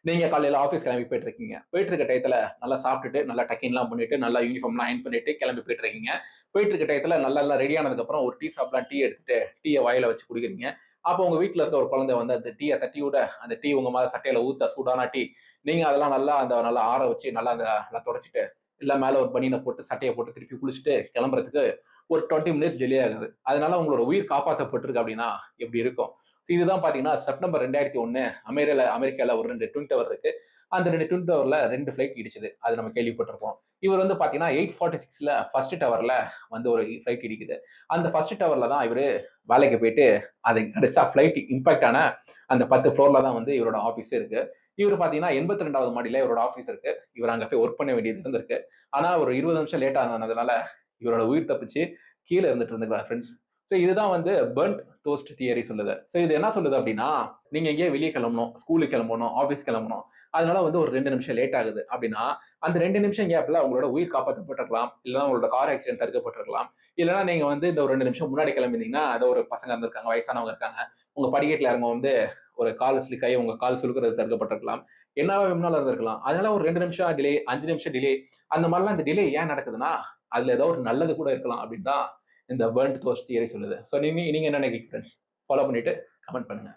நீங்க காலையில ஆஃபீஸ் கிளம்பி போயிட்டு இருக்கீங்க. போயிட்டு இருக்க டயத்துல நல்லா சாப்பிட்டுட்டு, நல்லா டக்கின்லாம் பண்ணிட்டு, நல்லா யூனிஃபார்ம்லாம் அயர்ன் பண்ணிட்டு கிளம்பி போயிட்டு இருக்கீங்க. போயிட்டு இருக்க டயத்துல நல்லா எல்லாம் ரெடி ஆனதுக்கு அப்புறம் ஒரு டீ ஷாப்லாம் டீ எடுத்துட்டு, டீய வாயில வச்சு குடிக்கிறீங்க. அப்போ உங்க வீட்ல இருக்க ஒரு குழந்தை வந்து அந்த டீய தட்டி விட, அந்த டீ உங்க மேல சட்டையில ஊத்த சூடான டீ. நீங்க அதெல்லாம் நல்லா ஆற வச்சு நல்லா நல்லா தொடச்சுட்டு, இல்ல மேல ஒரு பனியன போட்டு சட்டைய போட்டு திருப்பி குளிச்சுட்டு கிளம்புறதுக்கு ஒரு 20 மினிட்ஸ் டிலே ஆகுது. அதனால உங்களோட உயிர் காப்பாத்தப்பட்டிருக்கு அப்படின்னா எப்படி இருக்கும்? இதுதான் பார்த்தீங்கன்னா, செப்டம்பர் 2001 அமெரிக்கால ஒரு 2 ட்வின் டவர் இருக்கு. அந்த 2 ட்வின் டவர்ல 2 ஃப்ளைட் இடிச்சது. அது நம்ம கேள்விப்பட்டிருப்போம். இவர் வந்து பார்த்தீங்கன்னா, 846ல ஃபர்ஸ்ட் டவர்ல வந்து ஒரு ஃப்ளைட் இடிக்குது. அந்த ஃபர்ஸ்ட் டவர்ல தான் இவரு வேலைக்கு போயிட்டு, அது கிடைச்சா ஃப்ளைட் இம்பாக்ட் ஆன அந்த 10 ஃப்ளோர்ல தான் வந்து இவரோட ஆஃபீஸே இருக்கு. இவரு பார்த்தீங்கன்னா, 82வது மாடியில இவரோட ஆஃபீஸ் இருக்கு. இவர் அங்க போய் ஒர்க் பண்ண வேண்டியது இருந்திருக்கு. ஆனா, ஒரு 20 நிமிஷம் லேட் ஆனதுனால இவரோட உயிர் தப்பிச்சு கீழ இருந்துட்டு இருந்துக்கிறார் ஃபிரெண்ட்ஸ். சோ இதுதான் வந்து பர்ன்ட் டோஸ்ட் தியரி சொல்லுது. சோ இது என்ன சொல்லுது அப்டின்னா, நீங்க எங்கேயோ வெளிய கிளம்பணும், ஸ்கூலுக்கு கிளம்பணும், ஆஃபீஸ் கிளம்பணும். அதனால வந்து ஒரு 2 நிமிஷம் லேட் ஆகுது அப்டின்னா, அந்த 2 நிமிஷம் கேப்ல உங்களோட உயிர் காப்பாத்தப்பட்டிருக்கலாம். இல்லன்னா உங்களோட கார் ஆக்சிடென்ட் தடுக்கப்பட்டிருக்கலாம். இல்லன்னா நீங்க வந்து இந்த ஒரு 2 நிமிஷம் முன்னாடி கிளம்பியிருந்தீங்கன்னா, ஏதோ ஒரு பசங்க இருந்திருக்காங்க, வயசானவங்க இருக்காங்க. உங்க படிக்கட்டுல இறங்க வந்து ஒரு கால் ஸ்லிப் ஆயி உங்க கால் சுளுக்குறது தடுக்கப்பட்டிருக்கலாம். என்னவா வேணும்னாலும் இருந்திருக்கலாம். அதனால ஒரு 2 நிமிஷம் டிலே, 5 நிமிஷம் டிலே அந்த மாரிலாம் இந்த டிலே ஏன் நடக்குதுன்னா, அதுல ஏதோ ஒரு நல்லது கூட இருக்கலாம் அப்டின்னு தான் இந்த பர்ன்ட் டோஸ்ட் தியரி சொல்லுது. சோ நீங்க நீங்க என்ன நினைக்கிறீங்க ஃபிரெண்ட்ஸ்? ஃபாலோ பண்ணிட்டு கமெண்ட் பண்ணுங்க.